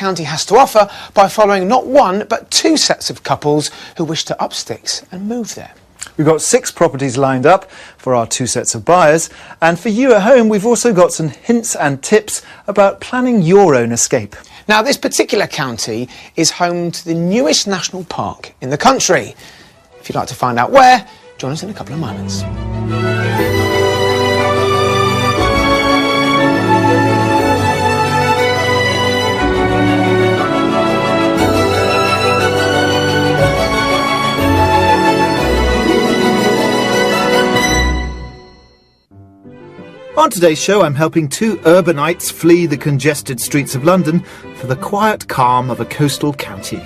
county has to offer by following not one but two sets of couples who wish to up sticks and move there. We've got 6 properties lined up for our 2 sets of buyers, and for you at home we've also got some hints and tips about planning your own escape. Now, this particular county is home to the newest national park in the country. If you'd like to find out where, join us in a couple of moments. On today's show, I'm helping 2 urbanites flee the congested streets of London for the quiet calm of a coastal county.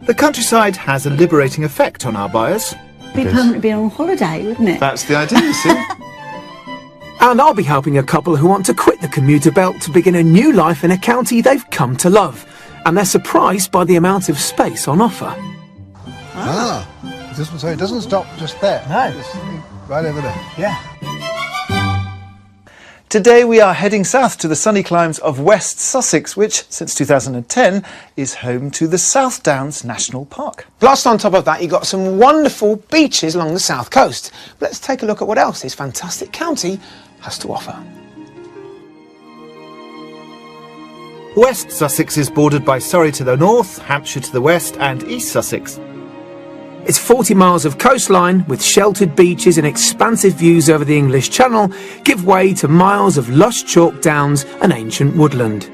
The countryside has a liberating effect on our buyers. Be permanently on holiday, wouldn't it? That's the idea, you see. And I'll be helping a couple who want to quit the commuter belt to begin a new life in a county they've come to love. And they're surprised by the amount of space on offer. So it doesn't stop just there. No. It's right over there. Yeah. Today we are heading south to the sunny climes of West Sussex, which, since 2010, is home to the South Downs National Park. Plus, on top of that, you've got some wonderful beaches along the south coast. Let's take a look at what else this fantastic county has to offer. West Sussex is bordered by Surrey to the north, Hampshire to the west, and East Sussex. It's 40 miles of coastline with sheltered beaches and expansive views over the English Channel give way to miles of lush chalk downs and ancient woodland.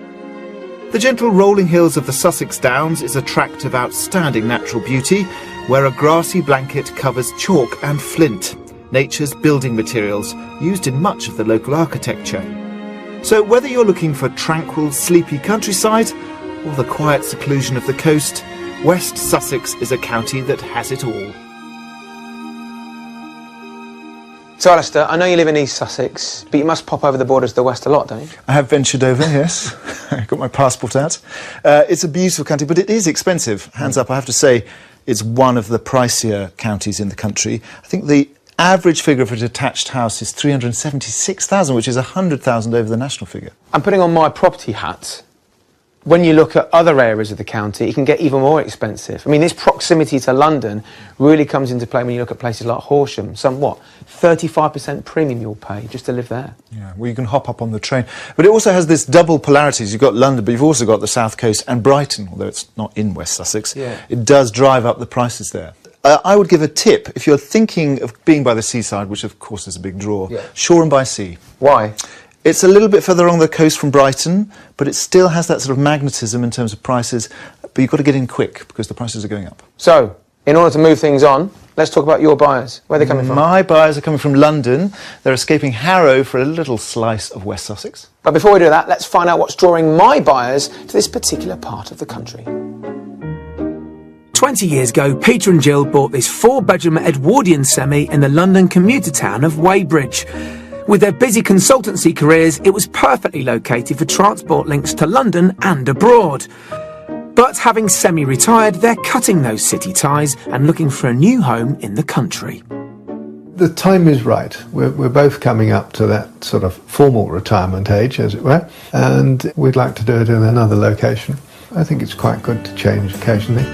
The gentle rolling hills of the Sussex Downs is a tract of outstanding natural beauty, where a grassy blanket covers chalk and flint, nature's building materials used in much of the local architecture. So whether you're looking for tranquil, sleepy countryside or the quiet seclusion of the coast, West Sussex is a county that has it all. So, Alistair, I know you live in East Sussex, but you must pop over the borders to the west a lot, don't you? I have ventured over, yes. I've got my passport out. It's a beautiful county, but it is expensive. Hands up, I have to say, it's one of the pricier counties in the country. I think the average figure for a detached house is £376,000, which is £100,000 over the national figure. I'm putting on my property hat. When you look at other areas of the county, it can get even more expensive. I mean, this proximity to London really comes into play when you look at places like Horsham. 35% premium you'll pay just to live there. Yeah, well, you can hop up on the train. But it also has this double polarities. You've got London, but you've also got the south coast and Brighton, although it's not in West Sussex. Yeah. It does drive up the prices there. I would give a tip. If you're thinking of being by the seaside, which of course is a big draw, Shoreham by Sea. Why? It's a little bit further along the coast from Brighton, but it still has that sort of magnetism in terms of prices. But you've got to get in quick because the prices are going up. So, in order to move things on, let's talk about your buyers. Where are they coming from? My buyers are coming from London. They're escaping Harrow for a little slice of West Sussex. But before we do that, let's find out what's drawing my buyers to this particular part of the country. 20 years ago, Peter and Jill bought this 4-bedroom Edwardian semi in the London commuter town of Weybridge. With their busy consultancy careers, it was perfectly located for transport links to London and abroad. But having semi-retired, they're cutting those city ties and looking for a new home in the country. The time is right. We're both coming up to that sort of formal retirement age, as it were, and we'd like to do it in another location. I think it's quite good to change occasionally.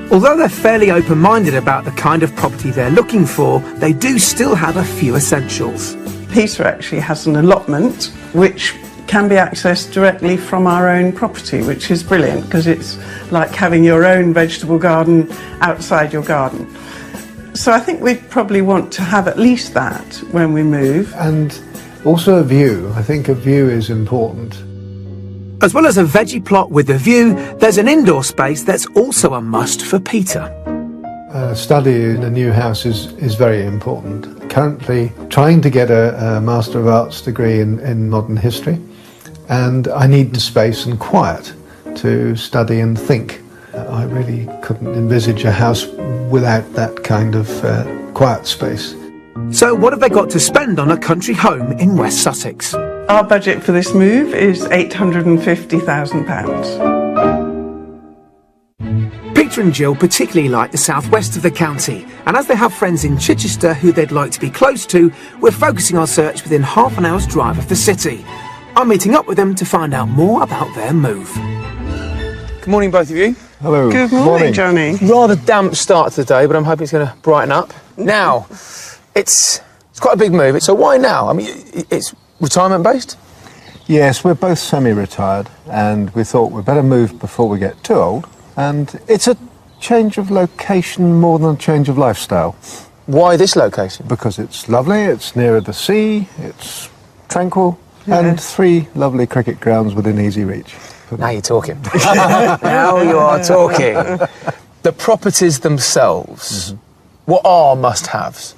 Although they're fairly open-minded about the kind of property they're looking for, they do still have a few essentials. Peter actually has an allotment which can be accessed directly from our own property, which is brilliant because it's like having your own vegetable garden outside your garden. So I think we'd probably want to have at least that when we move. And also a view. I think a view is important. As well as a veggie plot with a view, there's an indoor space that's also a must for Peter. Study in a new house is very important. Currently trying to get a Master of Arts degree in modern history, and I need the space and quiet to study and think. I really couldn't envisage a house without that kind of quiet space. So what have they got to spend on a country home in West Sussex? Our budget for this move is £850,000. Peter and Jill particularly like the southwest of the county, and as they have friends in Chichester who they'd like to be close to, we're focusing our search within half an hour's drive of the city. I'm meeting up with them to find out more about their move. Good morning, both of you. Hello. Good morning, Johnny. Rather damp start to the day, but I'm hoping it's going to brighten up. Now, it's quite a big move. So why now? I mean, it's retirement-based? Yes, we're both semi-retired, and we thought we'd better move before we get too old. And it's a change of location more than a change of lifestyle. Why this location? Because it's lovely, it's nearer the sea, it's tranquil, and 3 lovely cricket grounds within easy reach. Now you're talking. Now you are talking. The properties themselves, what are must-haves?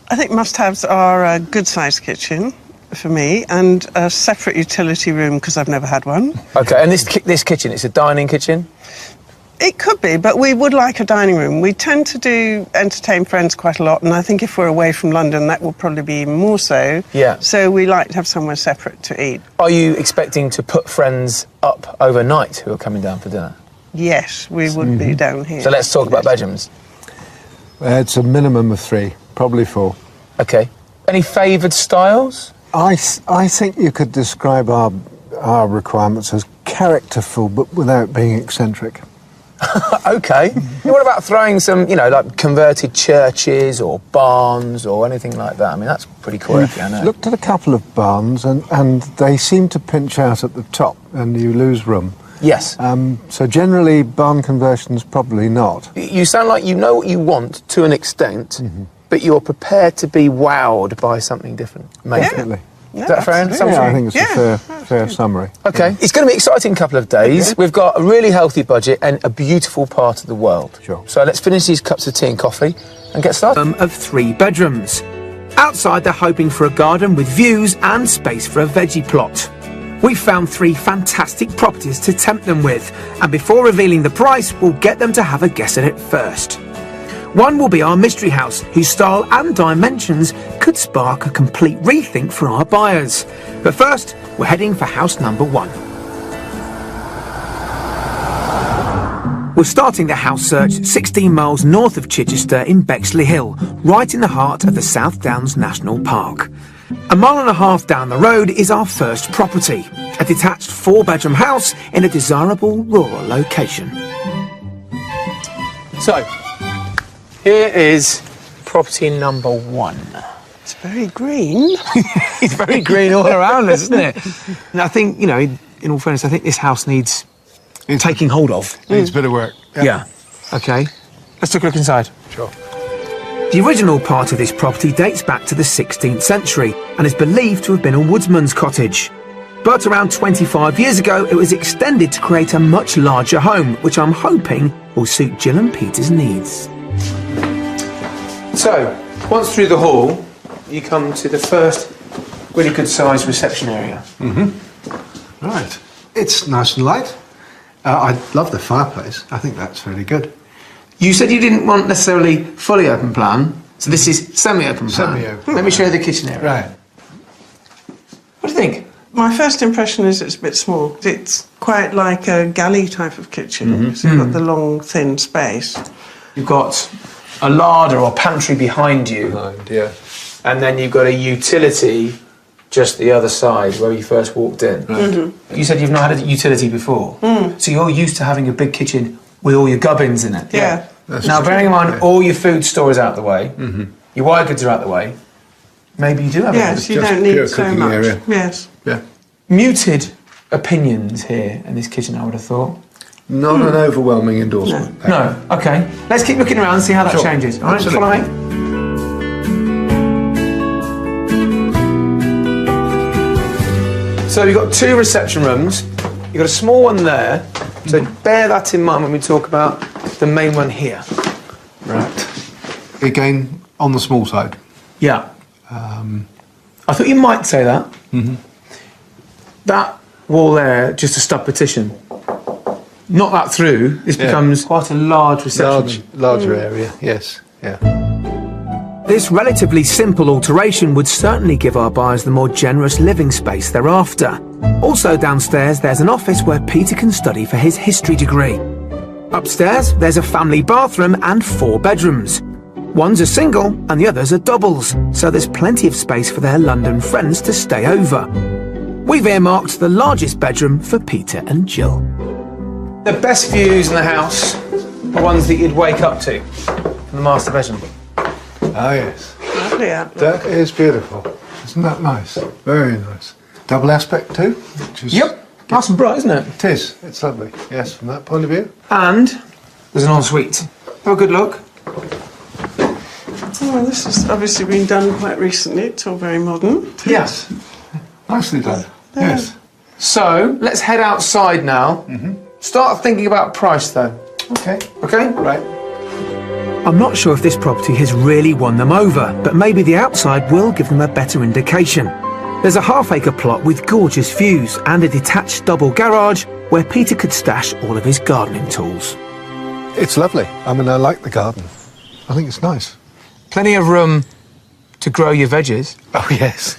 I think must-haves are a good-sized kitchen for me and a separate utility room because I've never had one. Okay, and this kitchen, it's a dining kitchen? It could be, but we would like a dining room. We tend to entertain friends quite a lot, and I think if we're away from London, that will probably be even more so. Yeah. So we like to have somewhere separate to eat. Are you expecting to put friends up overnight who are coming down for dinner? Yes, we would be down here. So let's talk about bedrooms. It's a minimum of 3, probably 4. Okay. Any favoured styles? I think you could describe our requirements as characterful, but without being eccentric. Okay. What about throwing some, like converted churches or barns or anything like that? I mean, that's pretty quirky, I know. Looked at a couple of barns, and they seem to pinch out at the top, and you lose room. Yes. So generally, barn conversions, probably not. You sound like you know what you want to an extent, but you're prepared to be wowed by something different. Maybe. Definitely. Is that fair? Yeah, I think it's a fair summary. Okay. It's going to be an exciting couple of days. We've got a really healthy budget and a beautiful part of the world. Sure. So let's finish these cups of tea and coffee and get started. Of 3 bedrooms. Outside, they're hoping for a garden with views and space for a veggie plot. We've found 3 fantastic properties to tempt them with, and before revealing the price, we'll get them to have a guess at it first. One will be our mystery house, whose style and dimensions could spark a complete rethink for our buyers. But first, we're heading for house number 1. We're starting the house search 16 miles north of Chichester in Bexley Hill, right in the heart of the South Downs National Park. A mile and a half down the road is our first property, a detached 4-bedroom house in a desirable rural location. So, here is property number 1. It's very green. It's very green all around us, isn't it? And I think, in all fairness, I think this house needs taking hold of. Needs a bit of work. Yeah. Okay. Let's take a look inside. Sure. The original part of this property dates back to the 16th century and is believed to have been a woodsman's cottage. But around 25 years ago, it was extended to create a much larger home, which I'm hoping will suit Jill and Peter's needs. So, once through the hall, you come to the first really good sized reception area. Right. It's nice and light. I love the fireplace. I think that's really good. You said you didn't want necessarily fully open plan, so this is semi-open plan. Semi-open. Let me show you the kitchen area. Right. What do you think? My first impression is it's a bit small. It's quite like a galley type of kitchen. So you've got the long, thin space. You've got a larder or pantry behind you, Yeah. and then you've got a utility just the other side where you first walked in. Right. You said you've not had a utility before, so you're used to having a big kitchen with all your gubbins in it. Yeah. Now, bearing in mind all your food store is out the way, your wire goods are out the way, maybe you do have Yes, a you just don't pure need so cooking much. area. Yes. Yeah. muted opinions here in this kitchen, I would have thought. Not an overwhelming endorsement. No, okay. Let's keep looking around and see how that changes. All right, follow me. So we've got 2 reception rooms. You've got a small one there. So bear that in mind when we talk about the main one here. Right. Again, on the small side. Yeah. I thought you might say that. That wall there, just a stub partition. Not that through, this becomes quite a large reception room. Larger area, yes. Yeah. This relatively simple alteration would certainly give our buyers the more generous living space they're after. Also downstairs, there's an office where Peter can study for his history degree. Upstairs, there's a family bathroom and 4 bedrooms. One's a single and the others are doubles, so there's plenty of space for their London friends to stay over. we've earmarked the largest bedroom for Peter and Jill. The best views in the house are ones that you'd wake up to from the master bedroom. Oh, yes. Lovely outlook. That is beautiful. Isn't that nice? Very nice. Double aspect too? Which is Nice and bright, isn't it? It is. It's lovely. Yes, from that point of view. And there's an ensuite. Have a good look. Oh, this has obviously been done quite recently. It's all very modern. Yes. Nicely done. Yeah. Yes. So, let's head outside now. Start thinking about price, though. Okay. OK? Right. I'm not sure if this property has really won them over, but maybe the outside will give them a better indication. There's a half-acre plot with gorgeous views and a detached double garage where Peter could stash all of his gardening tools. It's lovely. I mean, I like the garden. I think it's nice. Plenty of room to grow your veggies. Oh, yes.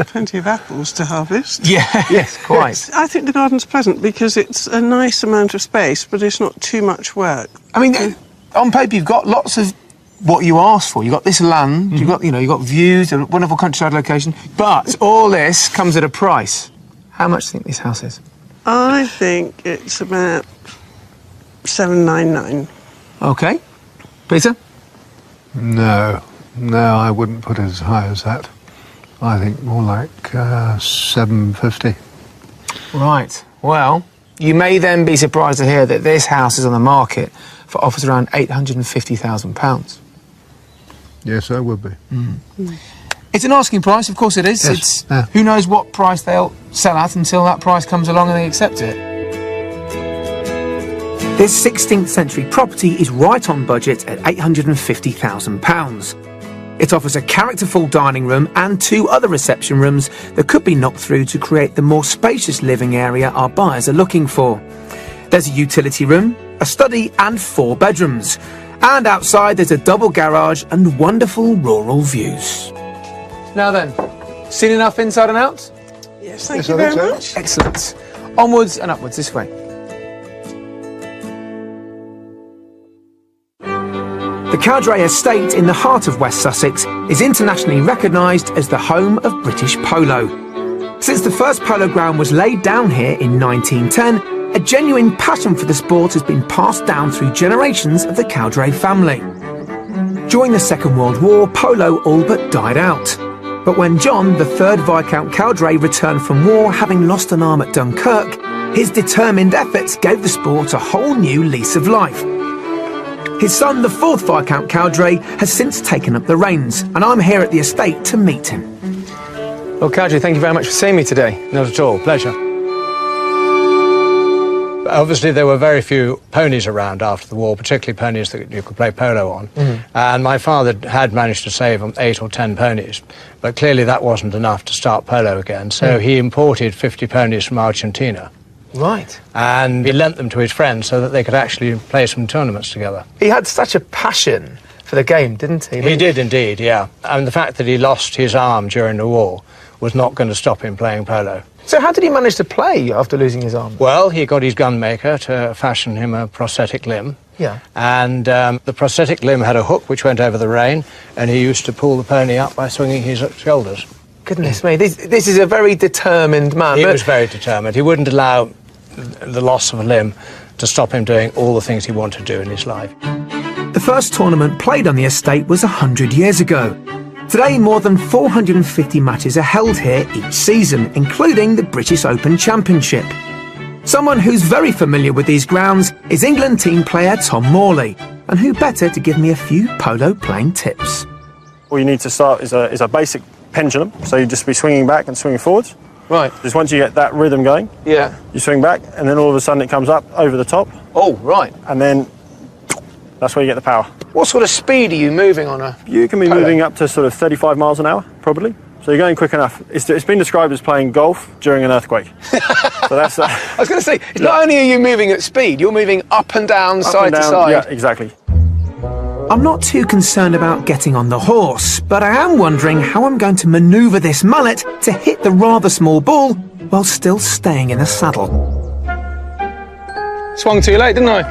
Plenty of apples to harvest. Yeah, yes, quite. I think the garden's pleasant because it's a nice amount of space, but it's not too much work. I mean, on paper you've got lots of what you asked for. You've got this land, you've got views, a wonderful countryside location, but all this comes at a price. How much do you think this house is? I think it's about 799. OK. Peter? No, I wouldn't put it as high as that. I think more like 750. Right. Well, you may then be surprised to hear that this house is on the market for offers around £850,000. Yes, I would be. It's an asking price, of course it is. Yes. It's who knows what price they'll sell at until that price comes along and they accept it. This 16th century property is right on budget at £850,000. It offers a characterful dining room and 2 other reception rooms that could be knocked through to create the more spacious living area our buyers are looking for. There's a utility room, a study and 4 bedrooms. And outside there's a double garage and wonderful rural views. Now then, seen enough inside and out? Yes, thank Yes, you I very think so. much. Excellent. Onwards and upwards this way. The Cowdray Estate in the heart of West Sussex is internationally recognised as the home of British polo. Since the first polo ground was laid down here in 1910, a genuine passion for the sport has been passed down through generations of the Cowdray family. During the Second World War, polo all but died out. But when John, the 3rd Viscount Cowdray, returned from war having lost an arm at Dunkirk, his determined efforts gave the sport a whole new lease of life. His son, the 4th Viscount Cowdray, has since taken up the reins, and I'm here at the estate to meet him. Well, Cowdray, thank you very much for seeing me today. Not at all. Pleasure. Obviously, there were very few ponies around after the war, particularly ponies that you could play polo on. And my father had managed to save 8 or 10 ponies, but clearly that wasn't enough to start polo again. So he imported 50 ponies from Argentina. Right. And he lent them to his friends so that they could actually play some tournaments together. He had such a passion for the game, didn't he? He did indeed, yeah. And the fact that he lost his arm during the war was not going to stop him playing polo. So how did he manage to play after losing his arm? Well, he got his gunmaker to fashion him a prosthetic limb. Yeah. And the prosthetic limb had a hook which went over the rein, and he used to pull the pony up by swinging his shoulders. Goodness me, this is a very determined man. He was very determined. He wouldn't allow the loss of a limb to stop him doing all the things he wanted to do in his life. The first tournament played on the estate was 100 years ago. Today, more than 450 matches are held here each season, including the British Open Championship. Someone who's very familiar with these grounds is England team player Tom Morley, and who better to give me a few polo playing tips. All you need to start is a basic pendulum, so you just be swinging back and swinging forwards. Right. Just once you get that rhythm going, Yeah. you swing back, and then all of a sudden it comes up over the top, Oh, right. and then that's where you get the power. What sort of speed are you moving on a... You can be Polo. moving up to sort of 35 miles an hour, probably. So you're going quick enough. It's been described as playing golf during an earthquake. So that's... I was going to say, it's not only are you moving at speed, you're moving up and down, up side and to down. side. Yeah, exactly. I'm not too concerned about getting on the horse, but I am wondering how I'm going to manoeuvre this mallet to hit the rather small ball while still staying in the saddle. Swung too late, didn't I?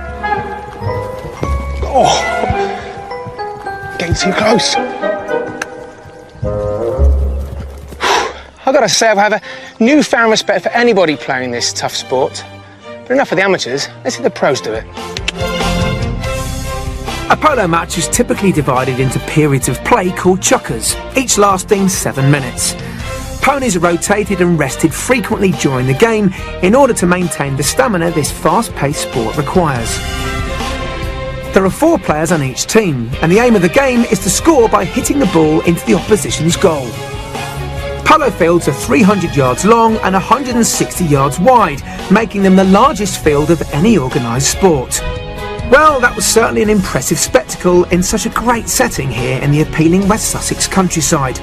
Oh, getting too close. I I've got to say I have a newfound respect for anybody playing this tough sport. But enough of the amateurs, let's see the pros do it. A polo match is typically divided into periods of play called chukkers, each lasting 7 minutes. Ponies are rotated and rested frequently during the game in order to maintain the stamina this fast-paced sport requires. There are 4 players on each team, and the aim of the game is to score by hitting the ball into the opposition's goal. Polo fields are 300 yards long and 160 yards wide, making them the largest field of any organised sport. Well, that was certainly an impressive spectacle in such a great setting here in the appealing West Sussex countryside.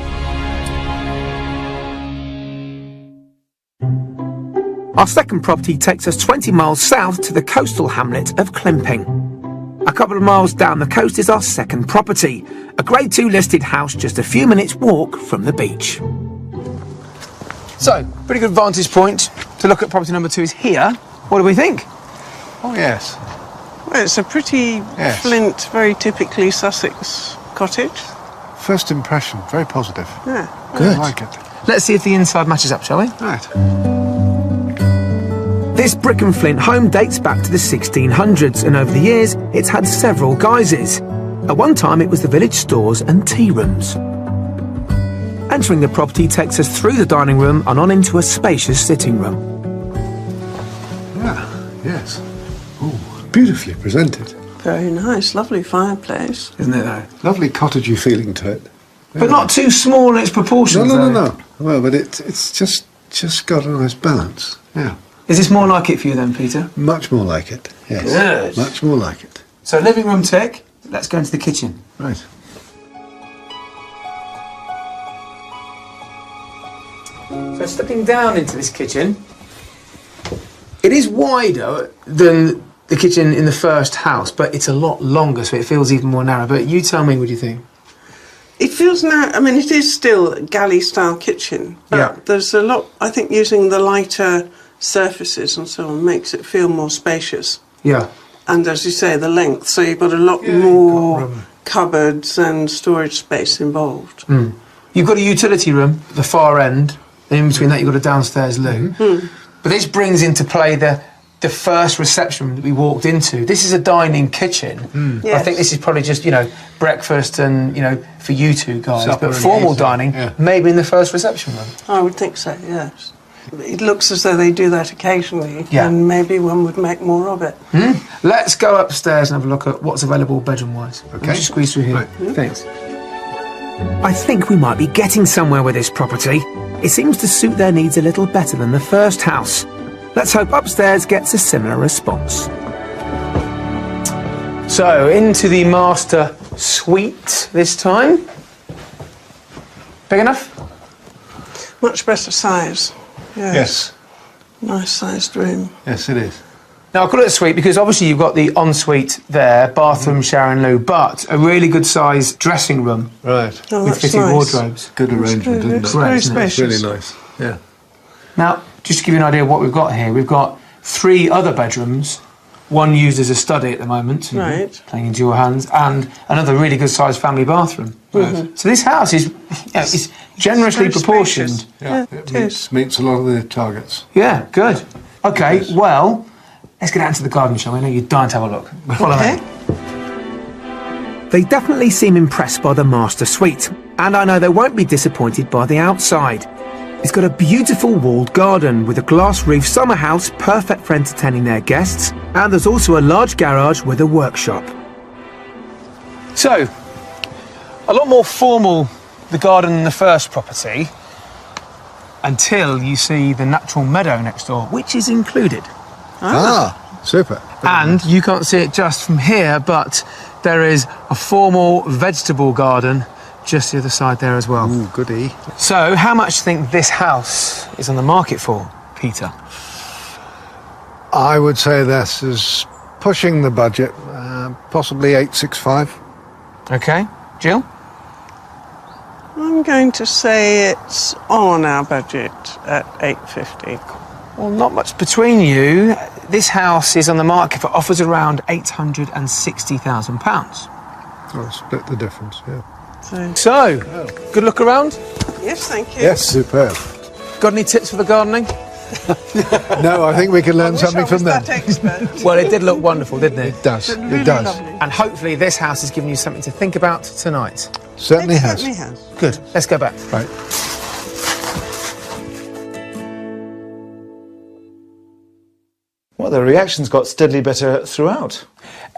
Our second property takes us 20 miles south to the coastal hamlet of Climping. A couple of miles down the coast is our second property, a Grade 2 listed house just a few minutes' walk from the beach. So, pretty good vantage point to look at property number 2 is here. What do we think? Oh, yes. Well, it's a pretty flint, very typically Sussex cottage. First impression, very positive. Yeah. Good. I like it. Let's see if the inside matches up, shall we? Right. This brick and flint home dates back to the 1600s, and over the years it's had several guises. At one time it was the village stores and tea rooms. Entering the property takes us through the dining room and on into a spacious sitting room. Yeah, yes. Oh, beautifully presented. Very nice, lovely fireplace. Isn't it though? Lovely cottagey feeling to it. But not too small in its proportions. No. Well, but it's just got a nice balance. Yeah. Is this more like it for you then, Peter? Much more like it, yes. Good. Much more like it. So living room tick, let's go into the kitchen. Right. So stepping down into this kitchen, it is wider than the kitchen in the first house, but it's a lot longer, so it feels even more narrow. But you tell me, what do you think? It feels now, I mean, it is still a galley-style kitchen, but Yeah. there's a lot, I think using the lighter surfaces and so on makes it feel more spacious. Yeah. And as you say, the length, so you've got a lot more cupboards and storage space involved. Mm. You've got a utility room at the far end, and in between that you've got a downstairs loo. Mm. But this brings into play the first reception room that we walked into. This is a dining kitchen. Yes. I think this is probably just, breakfast and, for you two guys. Supper but and formal eating, dining, yeah. maybe in the first reception room. I would think so, yes. It looks as though they do that occasionally, Yeah. and maybe one would make more of it. Let's go upstairs and have a look at what's available bedroom-wise. Okay. Let's just squeeze through here. Right. Thanks. I think we might be getting somewhere with this property. It seems to suit their needs a little better than the first house. Let's hope upstairs gets a similar response. So, into the master suite this time. Big enough? Much better size. Yes. Nice sized room. Yes, it is. Now, I call it a suite because obviously you've got the ensuite there, bathroom, shower and loo, but a really good sized dressing room Right. Oh, with that's fitted nice. wardrobes. Good arrangement, isn't it? It's Great, very isn't it? It's spacious. really nice. Yeah. Now, just to give you an idea of what we've got here, we've got 3 other bedrooms, one used as a study at the moment, Right. playing into your hands, and another really good sized family bathroom. Right. So this house is it's generously Very proportioned. spacious. Yeah. It It meets a lot of the targets. Yeah, good. Okay, Yes. well, let's get out into the garden, shall we? I know you're dying to have a look. Follow Okay. me. They definitely seem impressed by the master suite, and I know they won't be disappointed by the outside. It's got a beautiful walled garden with a glass roof summer house perfect for entertaining their guests, and there's also a large garage with a workshop. So, a lot more formal, the garden than the first property, until you see the natural meadow next door, which is included. Super. And you can't see it just from here, but there is a formal vegetable garden just the other side there as well. Ooh, goody. So, how much do you think this house is on the market for, Peter? I would say this is pushing the budget, possibly 865. Okay, Jill? I'm going to say it's on our budget at 850. Well, not much between you. This house is on the market for offers around £860,000. I'll split the difference, yeah. So, So, good look around? yes, thank you. Yes, superb. Got any tips for the gardening? No, I think we can learn something from them. Well, it did look wonderful, didn't it? It does. Really It does. lovely. And hopefully this house has given you something to think about tonight. Certainly has. Certainly has. Good. Let's go back. Right. Well, the reactions got steadily better throughout.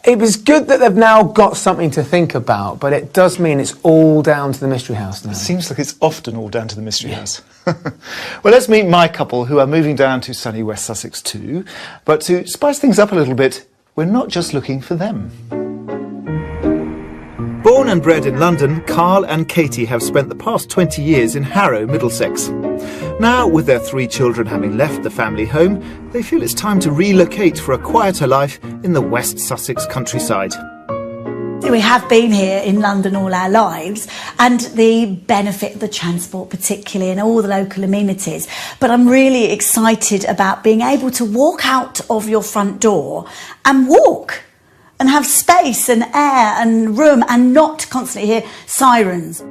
It was good that they've now got something to think about, but it does mean it's all down to the Mystery House now. Seems like it's often all down to the Mystery House. Well, let's meet my couple who are moving down to sunny West Sussex too. But to spice things up a little bit, we're not just looking for them. Born and bred in London, Carl and Katie have spent the past 20 years in Harrow, Middlesex. Now, with their 3 children having left the family home, they feel it's time to relocate for a quieter life in the West Sussex countryside. We have been here in London all our lives, and the benefit of the transport particularly and all the local amenities. But I'm really excited about being able to walk out of your front door and walk and have space and air and room and not constantly hear sirens.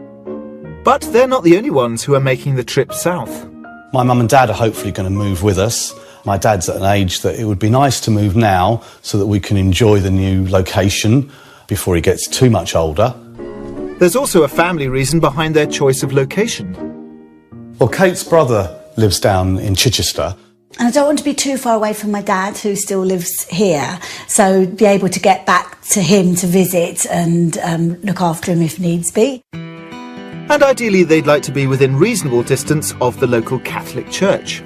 But they're not the only ones who are making the trip south. My mum and dad are hopefully going to move with us. My dad's at an age that it would be nice to move now so that we can enjoy the new location before he gets too much older. There's also a family reason behind their choice of location. Well, Kate's brother lives down in Chichester. And I don't want to be too far away from my dad, who still lives here, so be able to get back to him to visit and look after him if needs be. And ideally they'd like to be within reasonable distance of the local Catholic church.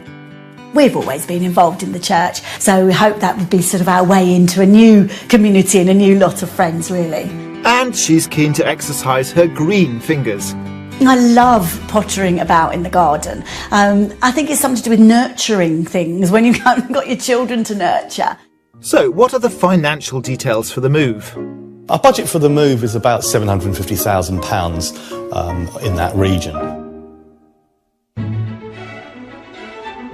We've always been involved in the church, so we hope that would be sort of our way into a new community and a new lot of friends, really. And she's keen to exercise her green fingers. I love pottering about in the garden. I think it's something to do with nurturing things when you haven't got your children to nurture. So, what are the financial details for the move? Our budget for the move is about £750,000 in that region.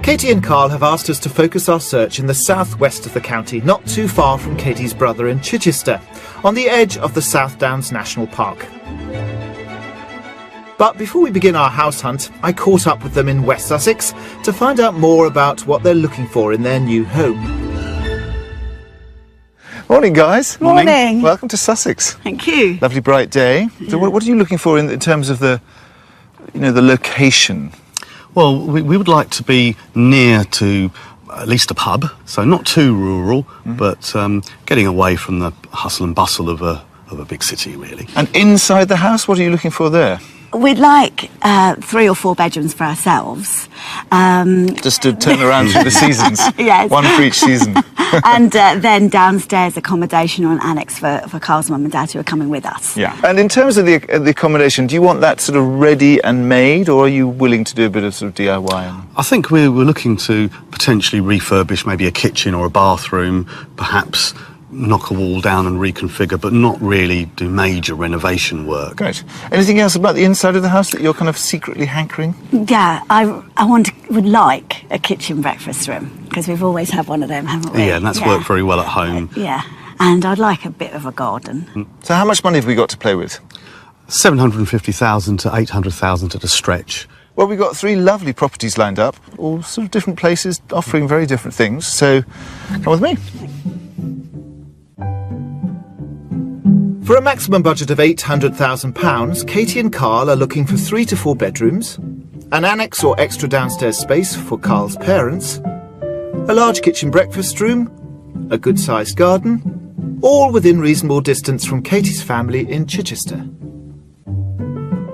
Katie and Carl have asked us to focus our search in the southwest of the county, not too far from Katie's brother in Chichester, on the edge of the South Downs National Park. But before we begin our house hunt, I caught up with them in West Sussex to find out more about what they're looking for in their new home. Morning, guys. Morning. Welcome to Sussex. Thank you. Lovely bright day. So what are you looking for in terms of the location? Well, we would like to be near to at least a pub, so not too rural, but getting away from the hustle and bustle of a big city, really. And inside the house, what are you looking for there? We'd like 3 or 4 bedrooms for ourselves. Just to turn around through the seasons. Yes. One for each season. And then downstairs accommodation or an annex for Carl's mum and dad who are coming with us. Yeah. And in terms of the accommodation, do you want that sort of ready and made, or are you willing to do a bit of sort of DIY? I think we're looking to potentially refurbish maybe a kitchen or a bathroom, perhaps knock a wall down and reconfigure, but not really do major renovation work. Great. Anything else about the inside of the house that you're kind of secretly hankering? Yeah, I would like a kitchen breakfast room, because we've always had one of them, haven't we? Yeah, and that's worked very well at home. Yeah, and I'd like a bit of a garden. So how much money have we got to play with? 750,000 to 800,000 at a stretch. Well, we've got 3 lovely properties lined up, all sort of different places, offering very different things. So come with me. For a maximum budget of £800,000, Katie and Carl are looking for 3 to 4 bedrooms, an annex or extra downstairs space for Carl's parents, a large kitchen breakfast room, a good-sized garden, all within reasonable distance from Katie's family in Chichester.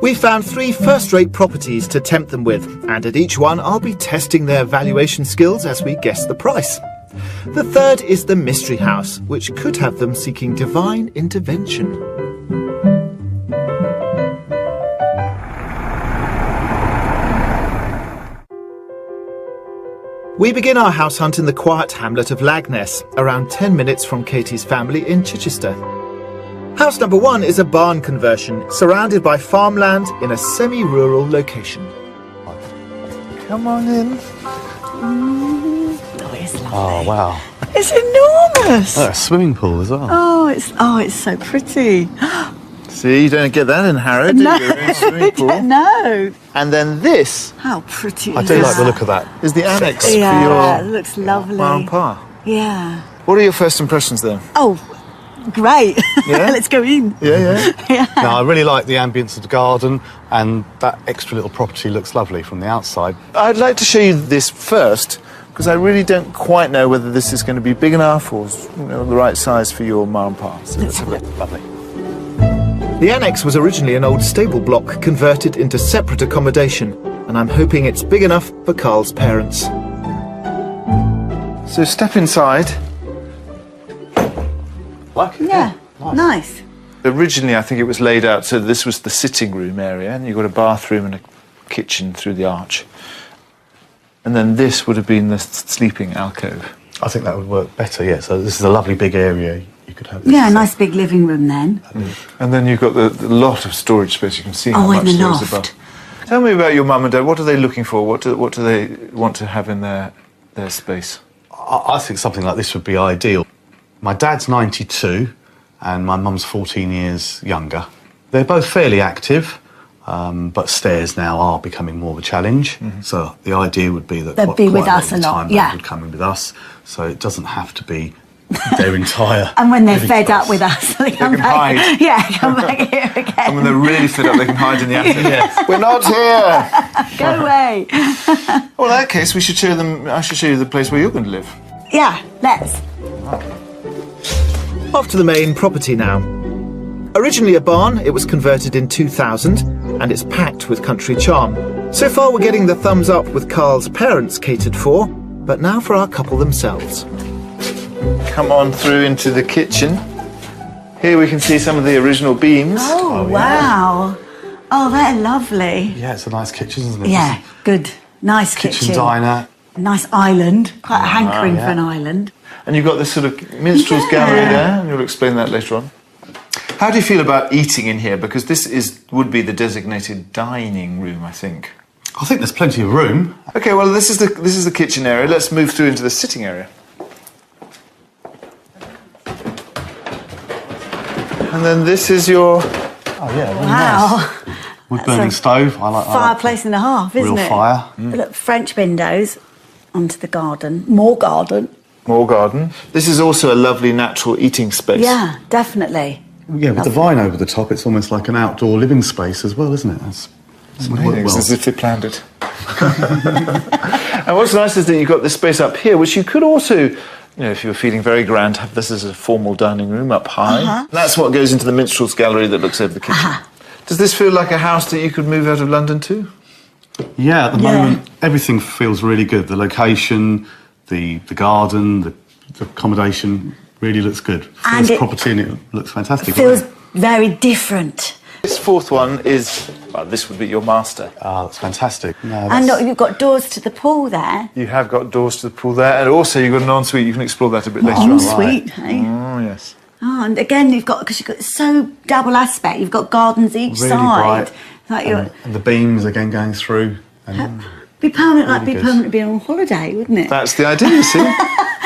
We found 3 first-rate properties to tempt them with, and at each one I'll be testing their valuation skills as we guess the price. The third is the Mystery House, which could have them seeking divine intervention. We begin our house hunt in the quiet hamlet of Lagness, around 10 minutes from Katie's family in Chichester. House number 1 is a barn conversion, surrounded by farmland in a semi-rural location. Come on in. Oh, it's lovely. Oh, wow. It's enormous. Oh, a swimming pool as well. Oh, it's so pretty. See, you don't get that in Harrow, do you? Your own swimming pool. No. And then this How pretty I is do that? like the look of that. is the annex Yeah, for it your looks lovely. Ma and Pa. Yeah. What are your first impressions then? Oh, great. Yeah? Let's go in. Yeah. No, I really like the ambience of the garden, and that extra little property looks lovely from the outside. I'd like to show you this first, because I really don't quite know whether this is going to be big enough or the right size for your Ma and Pa. So let's have a look. Lovely. The annex was originally an old stable block converted into separate accommodation, and I'm hoping it's big enough for Carl's parents. So step inside. Like it? Yeah, nice. Originally, I think it was laid out so this was the sitting room area, and you've got a bathroom and a kitchen through the arch. And then this would have been the sleeping alcove. I think that would work better, yeah. So this is a lovely big area. You could have this. Yeah, nice big living room then. And then you've got the lot of storage space. You can see how Oh, in much the there is loft. above. Tell me about your mum and dad. What are they looking for? What do they want to have in their space? I think something like this would be ideal. My dad's 92 and my mum's 14 years younger. They're both fairly active, but stairs now are becoming more of a challenge. So the idea would be that They'd be with quite us of the a lot, time yeah. They would come in with us, so it doesn't have to be their entire. And when they're living fed up space. with us, they come can back. hide. Yeah, come back here again. And when they're really fed up, they can hide in the attic. We're not here. Go away. Well, in that case, we should show them. I should show you the place where you're going to live. Yeah, let's. Off to the main property now. Originally a barn, it was converted in 2000, and it's packed with country charm. So far we're getting the thumbs up with Carl's parents catered for, but now for our couple themselves. Come on through into the kitchen. Here we can see some of the original beams. Oh, wow. Oh, they're lovely. Yeah, it's a nice kitchen, isn't it? Yeah, good. Nice Kitchen diner. Nice island. Quite hankering yeah. for an island. And you've got this sort of minstrel's gallery there, and you'll explain that later on. How do you feel about eating in here? Because this would be the designated dining room, I think. I think there's plenty of room. Okay, well this is the kitchen area. Let's move through into the sitting area. And then this is your Oh yeah, really Wow. nice. Wood burning stove. I like Fireplace and a half, isn't real it? fire. Look, French windows onto the garden. More garden. more garden. This is also a lovely natural eating space. Yeah, definitely. Yeah, with the vine over the top, it's almost like an outdoor living space as well, isn't it? That's Amazing. It's as if they planned it. And what's nice is that you've got this space up here, which you could also, you know, if you were feeling very grand, have this as a formal dining room up high. That's what goes into the minstrel's gallery that looks over the kitchen. Does this feel like a house that you could move out of London to? Yeah, at the moment, everything feels really good. The location, the garden, the accommodation really looks good. And First it property and it looks fantastic. feels very different. This fourth one is, well, this would be your master. Ah, that's fantastic. No, And that's- look, you've got doors to the pool there. You have got doors to the pool there, and also you've got an ensuite. You can explore that a bit later on. Ensuite, hey? Oh, yes. Oh, and again, because you've got so double aspect. You've got gardens each really side. bright. Like you're And the beams again going through. And be permanent, like really be good. permanent being on holiday, wouldn't it? That's the idea, you see?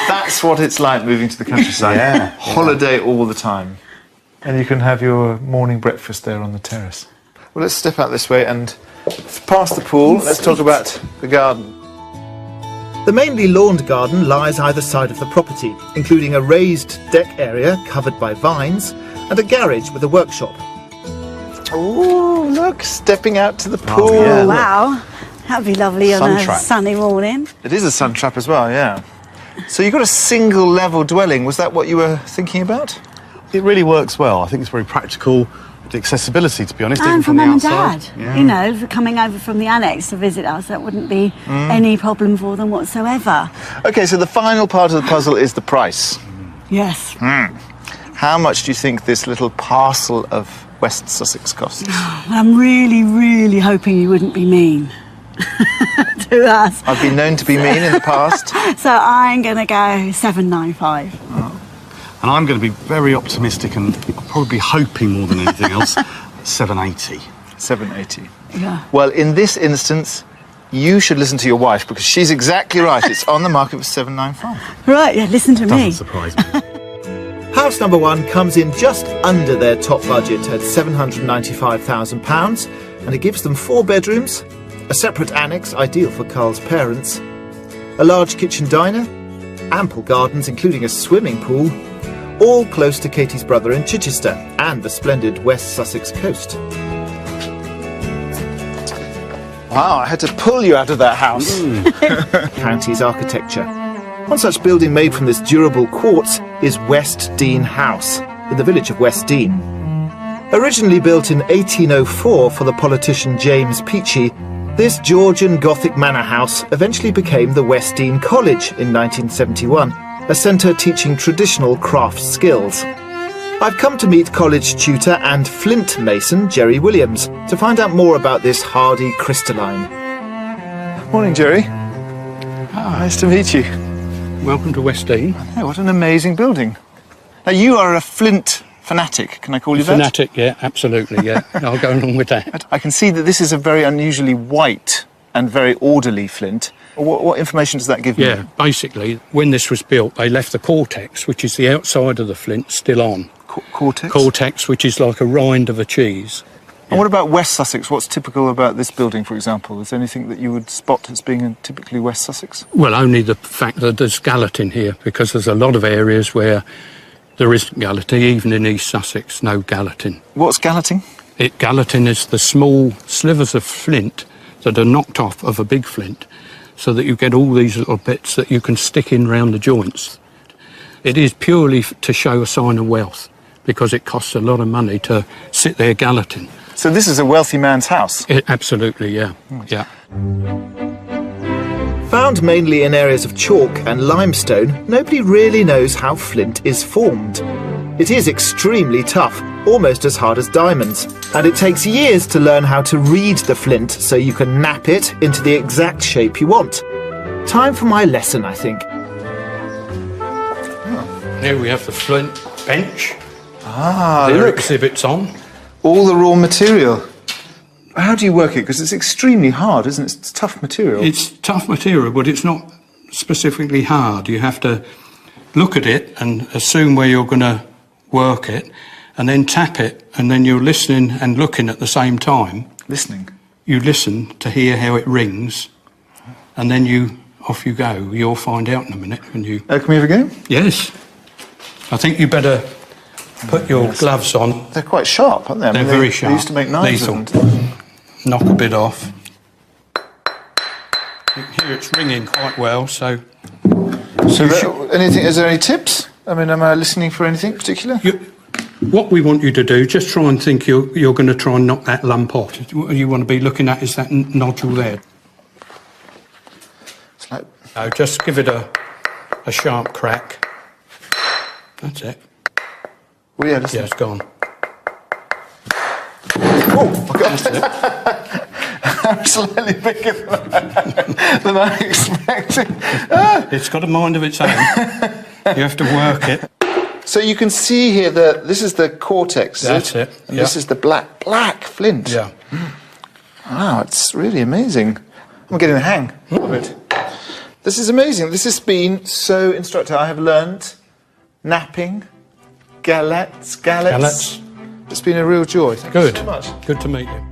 That's what it's like moving to the countryside. Yeah. Holiday all the time. And you can have your morning breakfast there on the terrace. Well, let's step out this way and past the pool, let's talk about the garden. The mainly lawned garden lies either side of the property, including a raised deck area covered by vines and a garage with a workshop. Oh, look, stepping out to the pool. Oh, yeah. Wow, that'd be lovely on Sun a trap. sunny morning. It is a sun trap as well, yeah. So you've got a single level dwelling. Was that what you were thinking about? it really works well. I think it's very practical. The accessibility, to be honest, even And for from the mum and outside. dad, Yeah. you know, for coming over from the annex to visit us, that wouldn't be any problem for them whatsoever. Okay, so the final part of the puzzle is the price. Yes. How much do you think this little parcel of West Sussex costs? I'm really, really hoping you wouldn't be mean to us. I've been known to be mean in the past. So I'm going to go 795. And I'm going to be very optimistic and probably hoping more than anything else, 780. 780. Yeah. Well, in this instance, you should listen to your wife because she's exactly right. It's on the market for 795. Right, yeah, listen to me. Doesn't surprise me. House number 1 comes in just under their top budget at £795,000, and it gives them 4 bedrooms, a separate annex ideal for Carl's parents, a large kitchen diner, ample gardens including a swimming pool, all close to Katie's brother in Chichester and the splendid West Sussex coast. Wow, I had to pull you out of that house. County's architecture. One such building made from this durable quartz is West Dean House, in the village of West Dean. Originally built in 1804 for the politician James Peachey, this Georgian Gothic manor house eventually became the West Dean College in 1971, a centre teaching traditional craft skills. I've come to meet college tutor and flint mason Jerry Williams to find out more about this hardy crystalline. Morning, Jerry. Nice to meet you. Welcome to West Dean. Oh, what an amazing building. Now, you are a flint fanatic, can I call you that? Fanatic, yeah, absolutely, yeah. I'll go along with that. I can see that this is a very unusually white and very orderly flint. What information does that give me? Yeah, basically, when this was built, they left the cortex, which is the outside of the flint, still on. Cortex? Cortex, which is like a rind of a cheese. And what about West Sussex? What's typical about this building, for example? Is there anything that you would spot as being typically West Sussex? Well, only the fact that there's gallatin here, because there's a lot of areas where there isn't gallatin, even in East Sussex, no gallatin. What's gallatin? Gallatin is the small slivers of flint that are knocked off of a big flint, so that you get all these little bits that you can stick in round the joints. It is purely to show a sign of wealth, because it costs a lot of money to sit there gallatin. So this is a wealthy man's house? Absolutely, yeah. Yeah. Found mainly in areas of chalk and limestone, nobody really knows how flint is formed. It is extremely tough, almost as hard as diamonds, and it takes years to learn how to read the flint so you can nap it into the exact shape you want. Time for my lesson, I think. Here we have the flint bench. There are exhibits on. All the raw material. How do you work it? Because it's extremely hard, isn't it? It's tough material. It's tough material, but it's not specifically hard. You have to look at it and assume where you're going to work it, and then tap it, and then you're listening and looking at the same time. Listening? You listen to hear how it rings, and then off you go. You'll find out in a minute when you... Can we have a go? Yes. I think you better put your gloves on. They're quite sharp, aren't they? They're very sharp. They used to make knives. Knock a bit off. You can hear it's ringing quite well, so... Is there any tips? I mean, am I listening for anything particular? What we want you to do, just try and think you're going to try and knock that lump off. What you want to be looking at is that nodule there. It's like... No, just give it a sharp crack. That's it. Well, yeah, listen. Yeah, it's gone. Oh, my God. I'm slightly bigger than I expected. It's got a mind of its own. You have to work it. So you can see here that this is the cortex. That's it. And this is the black flint. Yeah. Wow, it's really amazing. I'm getting the hang of it. This is amazing. This has been so instructive. I have learned napping, gallets. It's been a real joy. Thank you so much. Good to meet you.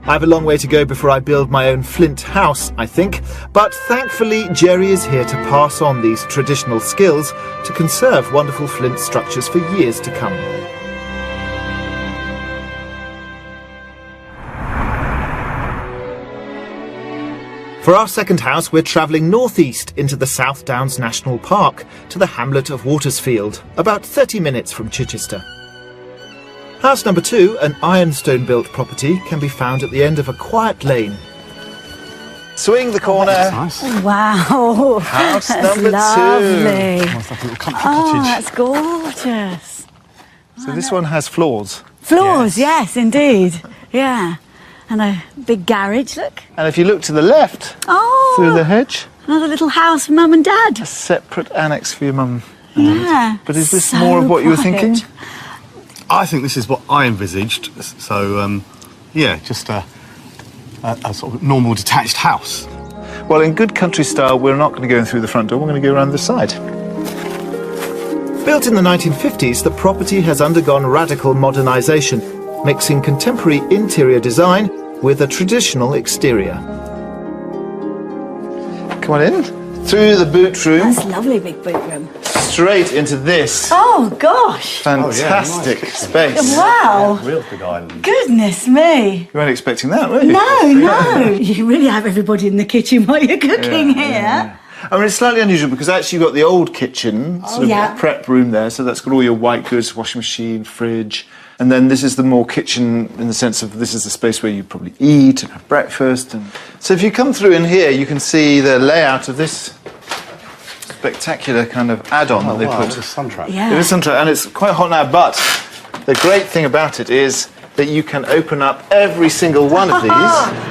I have a long way to go before I build my own flint house, I think, but thankfully Jerry is here to pass on these traditional skills to conserve wonderful flint structures for years to come. For our second house, we're travelling northeast into the South Downs National Park to the hamlet of Watersfield, about 30 minutes from Chichester. House number 2, an ironstone-built property, can be found at the end of a quiet lane. Swing the corner. That's nice. Wow. House that's number 2. lovely. It's like a little country cottage. That's gorgeous. So this one has floors. Floors, yes, indeed. Yeah. And a big garage, look. And if you look to the left, through the hedge, another little house for Mum and Dad. a separate annex for your mum. Yeah. But is this so more of what you were quiet. thinking? I think this is what I envisaged. So, yeah, just a sort of normal detached house. Well, in good country style, we're not going to go in through the front door. We're going to go around the side. Built in the 1950s, the property has undergone radical modernisation, mixing contemporary interior design with a traditional exterior. Come on in, through the boot room, That's a lovely big boot room. straight into this Oh, gosh. fantastic space. Wow. Real big island. Goodness me. You weren't expecting that, were you? No. You really have everybody in the kitchen while you're cooking here. I mean, it's slightly unusual because actually you've got the old kitchen, sort of prep room there, so that's got all your white goods, washing machine, fridge, and then this is the more kitchen in the sense of this is the space where you probably eat and have breakfast. And so if you come through in here, you can see the layout of this spectacular kind of add-on that they put. It's a sun trap. Yeah. It is sunshine, and it's quite hot now, but the great thing about it is that you can open up every single one of these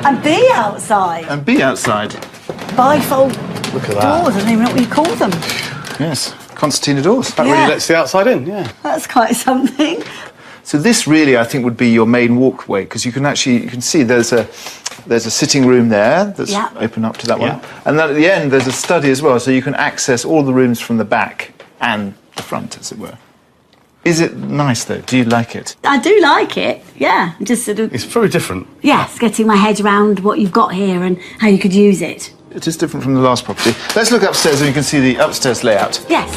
And be outside. and be outside. Bifold Look at that. doors, I don't even know what you call them. Yes, concertina doors. That really lets the outside in, yeah. That's quite something. So this really, I think, would be your main walkway because you can see there's a sitting room there that's open up to that one, and then at the end there's a study as well, so you can access all the rooms from the back and the front, as it were. Is it nice though? Do you like it? I do like it, yeah. Just sort of, It's very different. yes, getting my head around what you've got here and how you could use it. It is different from the last property. Let's look upstairs and you can see the upstairs layout. Yes.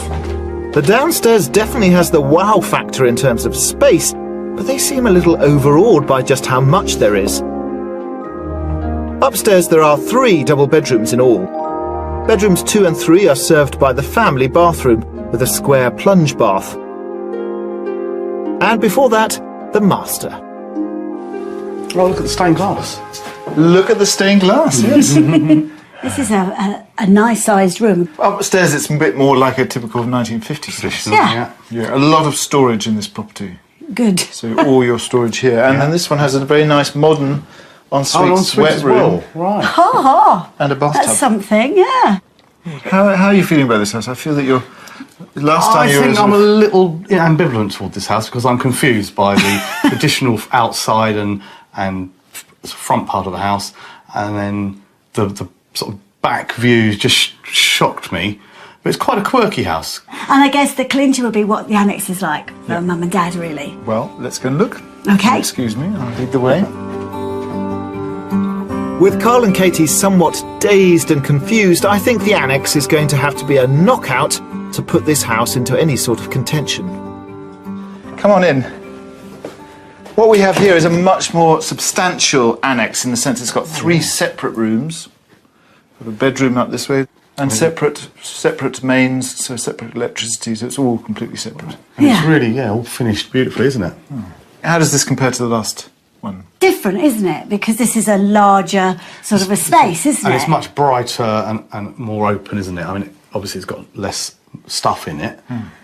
The downstairs definitely has the wow factor in terms of space, but they seem a little overawed by just how much there is. Upstairs there are 3 double bedrooms in all. Bedrooms 2 and 3 are served by the family bathroom with a square plunge bath. And before that, the master. Oh, look at the stained glass. Look at the stained glass, yes. This is a nice-sized room. Upstairs it's a bit more like a typical 1950s house. Yeah. Yeah, a lot of storage in this property. Good. So all your storage here. And then this one has a very nice modern ensuite wet room. Right. Oh, And a bathtub. that's something, yeah. How are you feeling about this house? I feel that you're... Last time I you were... think I'm a little ambivalent toward this house because I'm confused by the traditional outside and front part of the house, and then the sort of back view just shocked me. But it's quite a quirky house. And I guess the clincher would be what the annex is like for mum and dad, really. Well, let's go and look. Okay. Excuse me, I'll lead the way. With Carl and Katie somewhat dazed and confused, I think the annex is going to have to be a knockout to put this house into any sort of contention. Come on in. What we have here is a much more substantial annex in the sense it's got 3 separate rooms. We have a bedroom up this way and separate mains, so separate electricity, so it's all completely separate. And it's really, all finished beautifully, isn't it? How does this compare to the last one? Different, isn't it? Because this is a larger sort of a space, isn't it? And it's much brighter and more open, isn't it? I mean, obviously it's got less stuff in it,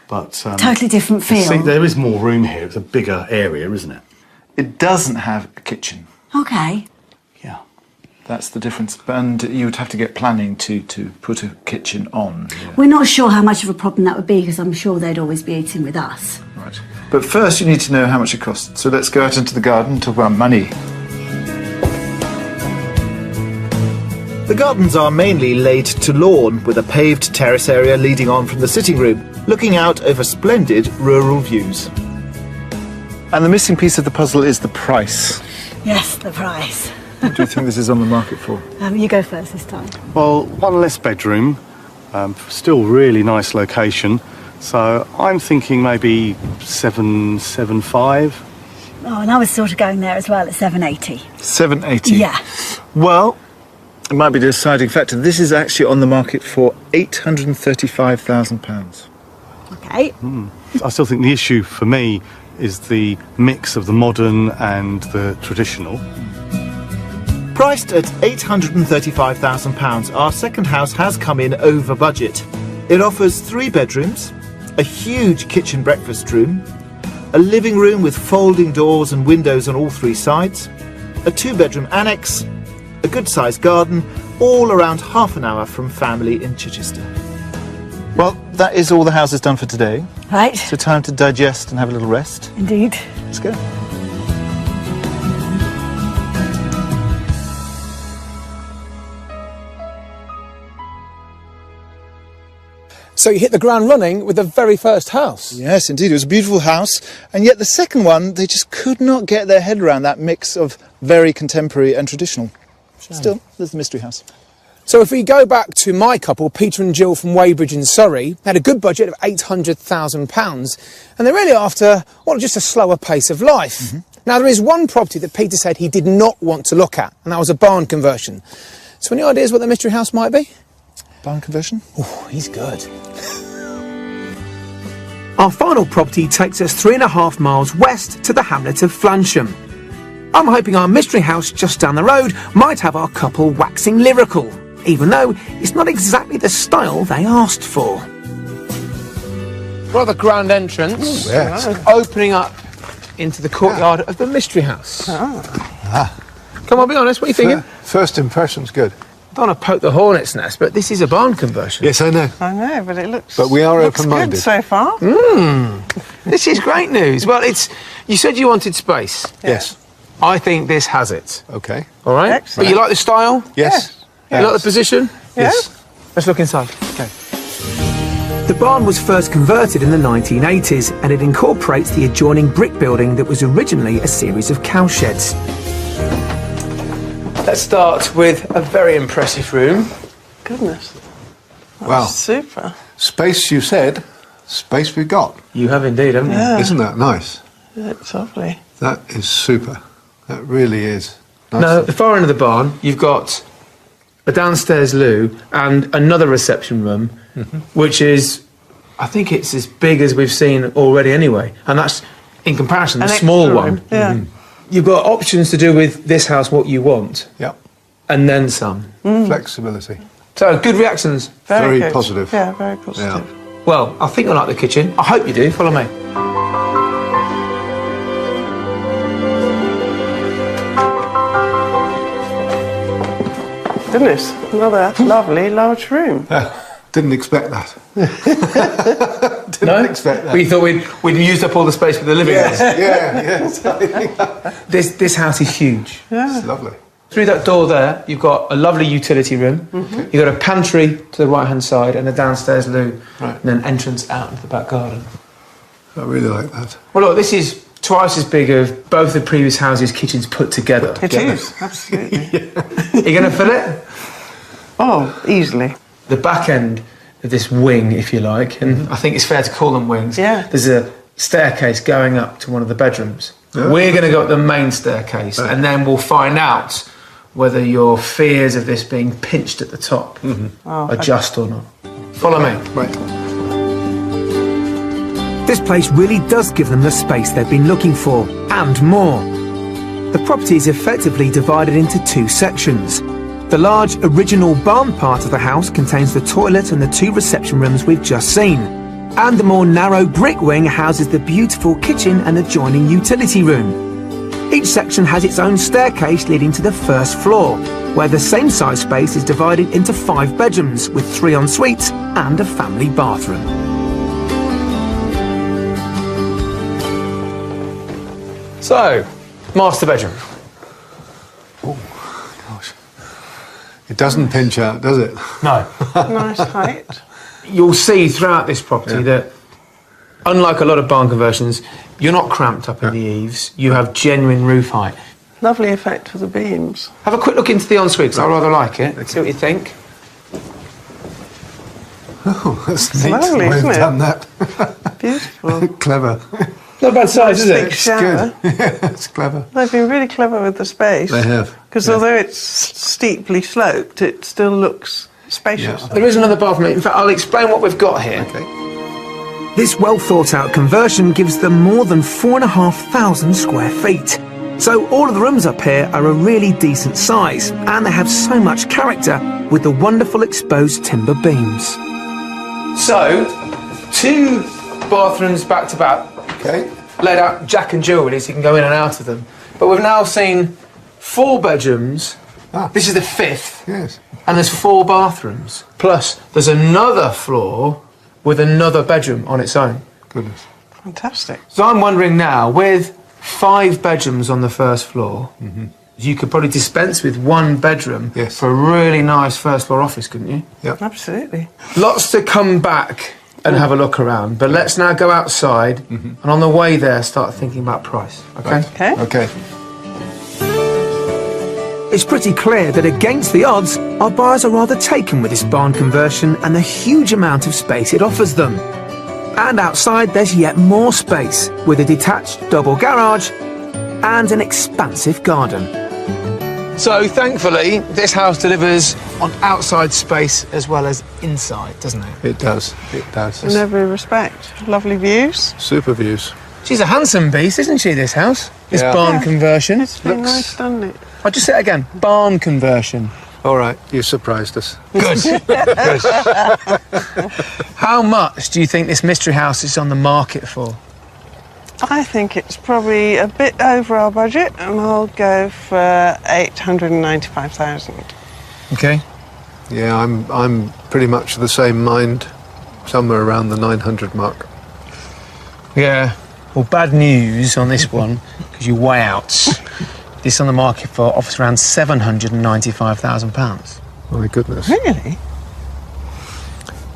but... Totally different feel. See, there is more room here. It's a bigger area, isn't it? It doesn't have a kitchen. Okay. Yeah. That's the difference. And you would have to get planning to put a kitchen on. Yeah. We're not sure how much of a problem that would be because I'm sure they'd always be eating with us. Right. But first you need to know how much it costs. So let's go out into the garden and talk about money. The gardens are mainly laid to lawn, with a paved terrace area leading on from the sitting room, looking out over splendid rural views. And the missing piece of the puzzle is the price. Yes, the price. What do you think this is on the market for? You go first this time. Well, 1 less bedroom, still really nice location. So I'm thinking maybe 775. Oh, and I was sort of going there as well at 780. 780? Yeah. Well, it might be the deciding factor. This is actually on the market for £835,000. Okay. I still think the issue for me is the mix of the modern and the traditional. Priced at £835,000, our second house has come in over budget. It offers 3 bedrooms, a huge kitchen breakfast room, a living room with folding doors and windows on all 3 sides, a 2-bedroom annex, a good-sized garden, all around half an hour from family in Chichester. Well, that is all the house has done for today. Right. So time to digest and have a little rest. Indeed. Let's go. So you hit the ground running with the very first house. Yes, indeed. It was a beautiful house. And yet the second one, they just could not get their head around that mix of very contemporary and traditional. Still, there's the mystery house. So if we go back to my couple, Peter and Jill from Weybridge in Surrey, they had a good budget of £800,000, and they're really after, well, just a slower pace of life. Now, there is one property that Peter said he did not want to look at, and that was a barn conversion. So any ideas what the mystery house might be? Barn conversion? Oh, he's good. Our final property takes us 3.5 miles west to the hamlet of Flansham. I'm hoping our mystery house just down the road might have our couple waxing lyrical, even though it's not exactly the style they asked for. Rather grand entrance. Ooh, yes. Opening up into the courtyard of the mystery house. Come on, be honest, what are you thinking? First impression's good. I don't want to poke the hornet's nest, but this is a barn conversion. Yes, I know. I know, but it looks. But we are looks open-minded. good so far. This is great news. Well, you said you wanted space. Yes. I think this has it. Okay. All right? Excellent. But you like the style? Yes. You like the position? Yes. Let's look inside. Okay. The barn was first converted in the 1980s, and it incorporates the adjoining brick building that was originally a series of cowsheds. Let's start with a very impressive room. Goodness. Wow. Super. Space, you said. Space we got. You have indeed, haven't you? Yeah. Isn't that nice? It's lovely. That is super. That really is. Nice. Now, at the far end of the barn, you've got a downstairs loo and another reception room, which is, I think it's as big as we've seen already anyway. And that's, in comparison, the An small extra one. room, yeah. You've got options to do with this house what you want, Yep. and then some. Flexibility. So, good reactions. Very good. positive. Yeah, very positive. Yeah. Well, I think I like the kitchen. I hope you do. Follow me. Goodness, another lovely large room. Didn't expect that. Didn't expect that. We thought we'd used up all the space for the living room. Yes. This house is huge. It's lovely. Through that door there, you've got a lovely utility room. You've got a pantry to the right-hand side and a downstairs loo, Right. and an entrance out into the back garden. I really like that. Well, look, this is twice as big as both the previous houses' kitchens put together. It is, absolutely. Are you going to fill it? Oh, easily. The back end of this wing, if you like, and I think it's fair to call them wings. Yeah. There's a staircase going up to one of the bedrooms. We're going to go up the main staircase, and then we'll find out whether your fears of this being pinched at the top are just or not. Follow me. Right. This place really does give them the space they've been looking for, and more. The property is effectively divided into two sections. The large original barn part of the house contains the toilet and the two reception rooms we've just seen. And the more narrow brick wing houses the beautiful kitchen and adjoining utility room. Each section has its own staircase leading to the first floor, where the same size space is divided into 5 bedrooms with 3 en-suites and a family bathroom. So, master bedroom. Gosh. It doesn't pinch out, does it? No. Nice height. You'll see throughout this property that, unlike a lot of barn conversions, you're not cramped up in the eaves. You have genuine roof height. Lovely effect for the beams. Have a quick look into the ensuite, because I rather like it. See what you think. Oh, that's neat. lovely, We've isn't it? done that. Beautiful. Clever. Not a bad size, is Big it? shower. Good. Yeah, it's clever. They've been really clever with the space. They have. Because although it's steeply sloped, it still looks spacious. Yeah. There is another bathroom. In fact, I'll explain what we've got here. Okay. This well thought out conversion gives them more than 4,500 square feet. So all of the rooms up here are a really decent size, and they have so much character with the wonderful exposed timber beams. So, 2 bathrooms back to back. Okay. Laid out Jack and Jill really, so you can go in and out of them. But we've now seen 4 bedrooms. This is the 5th. Yes. And there's 4 bathrooms. Plus, there's another floor with another bedroom on its own. Goodness. Fantastic. So I'm wondering now, with 5 bedrooms on the first floor, You could probably dispense with one bedroom Yes. for a really nice first floor office, couldn't you? Yep. Absolutely. Lots to come back and have a look around, but let's now go outside and on the way there start thinking about price, okay? Okay. Okay. It's pretty clear that against the odds, our buyers are rather taken with this barn conversion and the huge amount of space it offers them. And outside there's yet more space with a detached double garage and an expansive garden. So thankfully, this house delivers on outside space as well as inside, doesn't it? It does. It does. In every respect. Lovely views. Super views. She's a handsome beast, isn't she, this house? This Yeah. barn conversion. It's been Looks- nice, doesn't it? I'll just say it again, barn conversion. All right, you surprised us. Good. Good. How much do you think this mystery house is on the market for? I think it's probably a bit over our budget, and I'll go for 895,000. Okay. Yeah, I'm pretty much of the same mind, somewhere around the 900 mark. Yeah. Well, bad news on this one, because you're way out. This on the market for offers around £795,000. My goodness. Really?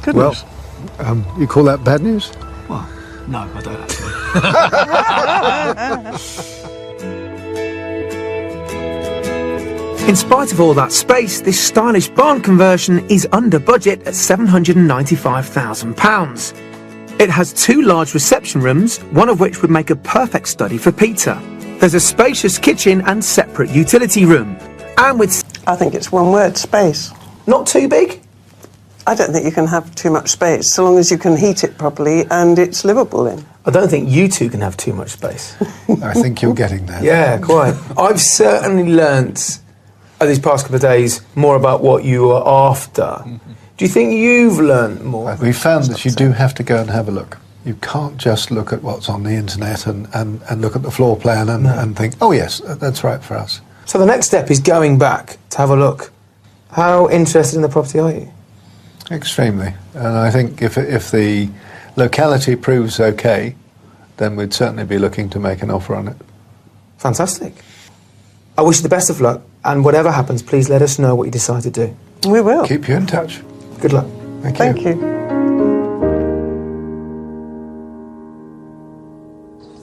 Goodness. Well, you call that bad news? Well, no, I don't actually. In spite of all that space, this stylish barn conversion is under budget at £795,000. It has 2 large reception rooms, one of which would make a perfect study for Peter. There's a spacious kitchen and separate utility room. And with... I think it's one word, space. Not too big? I don't think you can have too much space, so long as you can heat it properly and it's livable in. I don't think you two can have too much space. I think you're getting there. Yeah, quite. I've certainly learnt these past couple of days more about what you are after. Do you think you've learnt more? We found that you do have to go and have a look. You can't just look at what's on the internet and look at the floor plan and think, oh yes, that's right for us. So the next step is going back to have a look. How interested in the property are you? Extremely. And I think if the locality proves okay, then we'd certainly be looking to make an offer on it. Fantastic. I wish you the best of luck, and whatever happens, please let us know what you decide to do. We will. Keep you in touch. Good luck. Thank you.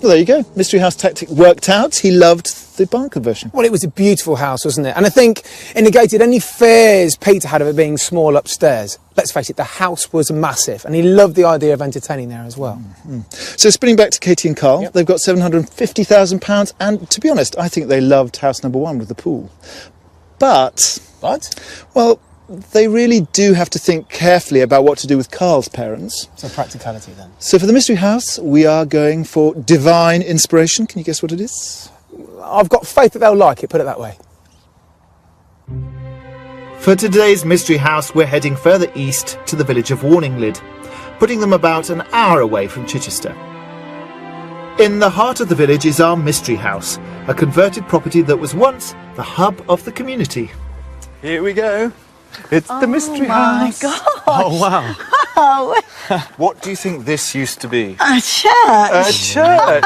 Well, there you go. Mystery house tactic worked out. He loved the barn conversion. Well, it was a beautiful house, wasn't it? And I think it negated any fears Peter had of it being small upstairs. Let's face it, the house was massive, and he loved the idea of entertaining there as well. So spinning back to Katie and Carl, Yep. they've got £750,000, and to be honest, I think they loved house number 1 with the pool. But, well, they really do have to think carefully about what to do with Carl's parents. So practicality then. So for the mystery house, we are going for divine inspiration. Can you guess what it is? I've got faith that they'll like it, put it that way. For today's mystery house, we're heading further east to the village of Warninglid, putting them about an hour away from Chichester. In the heart of the village is our mystery house, a converted property that was once the hub of the community. Here we go. It's the mystery house. God. Oh, wow. Oh, What do you think this used to be? a church. A church.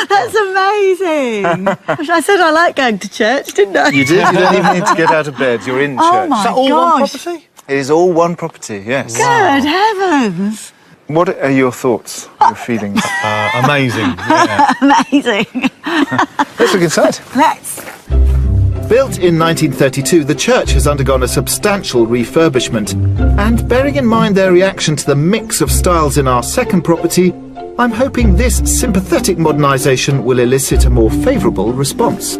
That's amazing. I said I like going to church, didn't I? You did? You don't even need to get out of bed. You're in Oh church. my Is that all one gosh. property? It is all one property, yes. Good heavens. What are your thoughts, your feelings? Amazing. Yeah. Amazing. Let's look inside. Let's. Built in 1932, the church has undergone a substantial refurbishment. And bearing in mind their reaction to the mix of styles in our second property, I'm hoping this sympathetic modernisation will elicit a more favourable response.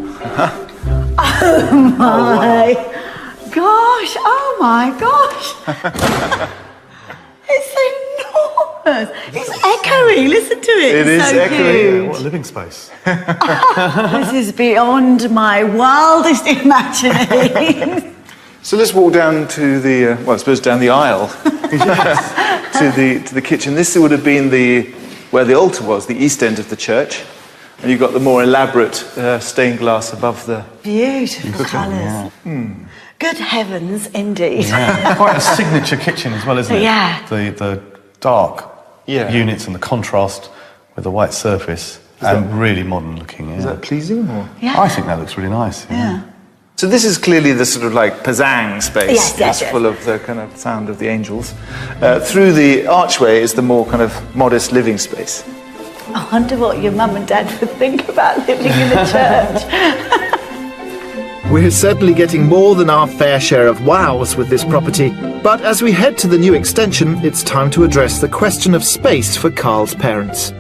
My gosh. Oh my gosh. It's enormous. It's echoey. Listen to it. It It's is so echoey. What a living space. This is beyond my wildest imagining. So let's walk down to the, well, I suppose down the aisle to the kitchen. This would have been where the altar was, the east end of the church. And you've got the more elaborate stained glass above the... Beautiful colours. Good heavens, indeed. Quite a signature kitchen as well, isn't it? Yeah. The dark units and the contrast with the white surface and really modern looking. Yeah. Is that pleasing? Or? Yeah. I think that looks really nice. Yeah. So this is clearly the sort of like Pazang space. Yes, yes, It's yes. full of the kind of sound of the angels. Through the archway is the more kind of modest living space. I wonder what your mum and dad would think about living in the church. We're certainly getting more than our fair share of wows with this property, but as we head to the new extension, it's time to address the question of space for Carl's parents.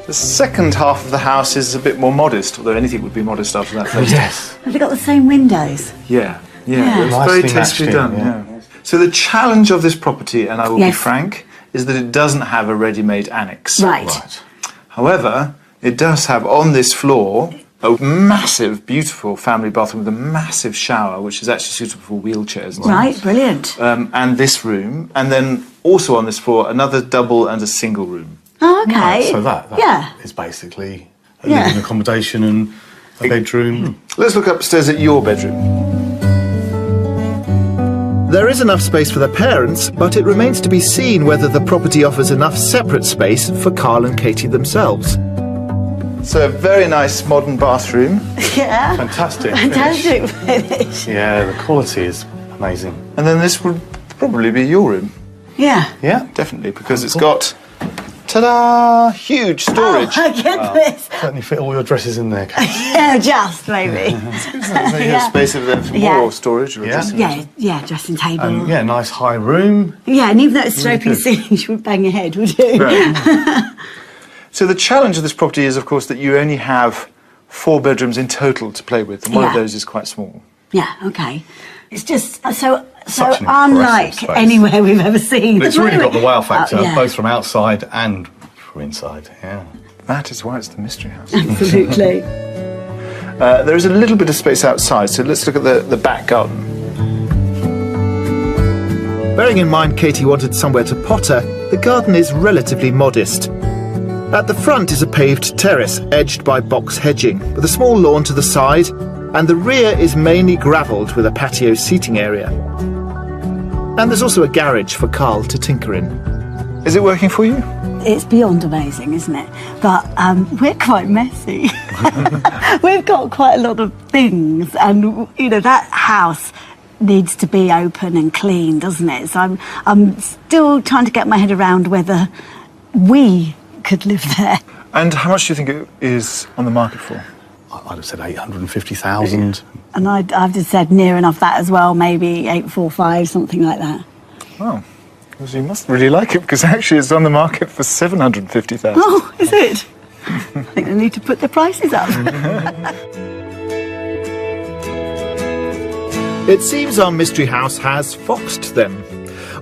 The second half of the house is a bit more modest, although anything would be modest after that first half. Have they got the same windows? Yeah. Yeah. It's very Nicely tastefully matched in, done. Yeah. So the challenge of this property, and I will be Yes. frank, is that it doesn't have a ready-made annex. Right. However, it does have on this floor a massive, beautiful family bathroom with a massive shower, which is actually suitable for wheelchairs. And Right, brilliant. and this room, and then also on this floor, another double and a single room. Oh, okay. So that yeah. is basically a Yeah. living accommodation and a bedroom. Let's look upstairs at your bedroom. There is enough space for the parents, but it remains to be seen whether the property offers enough separate space for Carl and Katie themselves. So a very nice modern bathroom, Yeah. Fantastic. Fantastic finish. Yeah, the quality is amazing. and then this would probably be your room. Yeah. Yeah, definitely, because it's got, ta-da, huge storage. Oh, my goodness. Certainly fit all your dresses in there. Kate. Yeah, just maybe. So you have space over there for Yeah. more storage. Or Yeah. dressing room. Yeah, yeah, dressing table. And yeah, nice high room. Yeah, and even though it's sloping good. ceiling, you would bang your head, would you? Right. So the challenge of this property is, of course, that you only have 4 bedrooms in total to play with, and one of Yeah. those is quite small. Yeah, okay. It's just so Such an unlike impressive space. anywhere we've ever seen. But it's really got the wow factor, Oh, yeah. both from outside and from inside. Yeah. That is why it's the mystery house. Absolutely. There is a little bit of space outside, so let's look at the back garden. Bearing in mind Katie wanted somewhere to potter, the garden is relatively modest. At the front is a paved terrace edged by box hedging, with a small lawn to the side, and the rear is mainly gravelled with a patio seating area. And there's also a garage for Carl to tinker in. Is it working for you? It's beyond amazing, isn't it? But we're quite messy. We've got quite a lot of things, and you know that house needs to be open and clean, doesn't it? So I'm still trying to get my head around whether we could live there. And how much do you think it is on the market for? I'd have said 850,000. And I've just said near enough that as well, maybe 845, something like that. Wow. Well, you must really like it, because actually it's on the market for 750,000. Oh, is it? I think they need to put the prices up. It seems our mystery house has foxed them.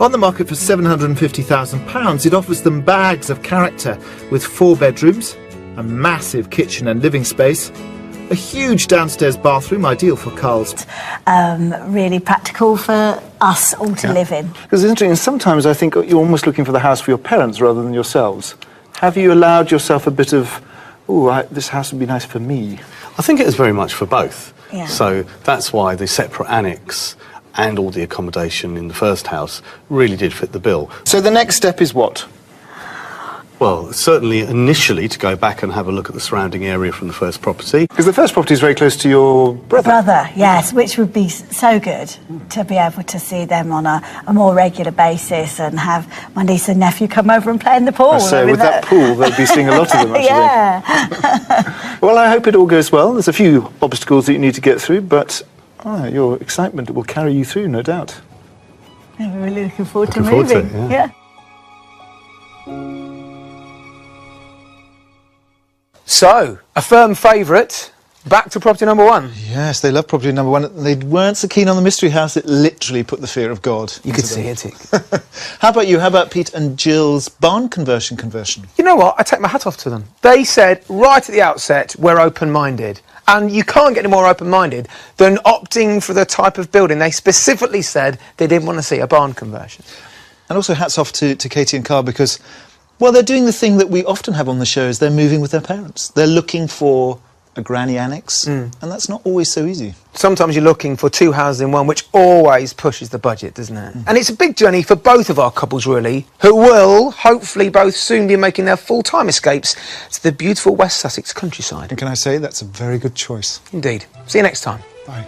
On the market for £750,000, it offers them bags of character with 4 bedrooms, a massive kitchen and living space, a huge downstairs bathroom ideal for Carl's. Really practical for us all to live in. Because it's interesting, sometimes I think you're almost looking for the house for your parents rather than yourselves. Have you allowed yourself a bit of, this house would be nice for me? I think it is very much for both. Yeah. So that's why the separate annex and all the accommodation in the first house really did fit the bill. So the next step is what? Well, certainly initially to go back and have a look at the surrounding area from the first property. Because the first property is very close to your brother. Yes, which would be so good to be able to see them on a more regular basis and have my niece and nephew come over and play in the pool. So with that pool, they'll be seeing a lot of them, actually. Yeah. Well, I hope it all goes well. There's a few obstacles that you need to get through, but your excitement will carry you through, no doubt. Yeah, we're really looking forward to Looking forward to moving. it, yeah. So, a firm favourite. Back to property number 1. Yes, they love property number 1. They weren't so keen on the mystery house. It literally put the fear of God. You could see it. How about you? How about Pete and Jill's barn conversion? You know what? I take my hat off to them. They said right at the outset, we're open-minded. And you can't get any more open-minded than opting for the type of building. They specifically said they didn't want to see a barn conversion. And also hats off to Katie and Carl, because, well, they're doing the thing that we often have on the shows. They're moving with their parents. They're looking for a granny annex, and that's not always so easy. Sometimes you're looking for 2 houses in one, which always pushes the budget, doesn't it? And it's a big journey for both of our couples, really, who will hopefully both soon be making their full-time escapes to the beautiful West Sussex countryside. And can I say, that's a very good choice. Indeed. See you next time. Bye.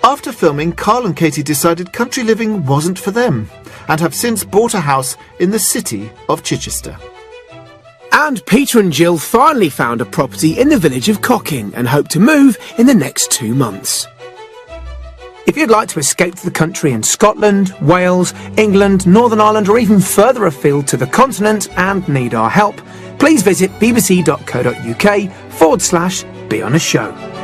After filming, Carl and Katie decided country living wasn't for them and have since bought a house in the city of Chichester. And Peter and Jill finally found a property in the village of Cocking and hope to move in the next 2 months. If you'd like to escape to the country in Scotland, Wales, England, Northern Ireland or even further afield to the continent and need our help, please visit bbc.co.uk/be on a show.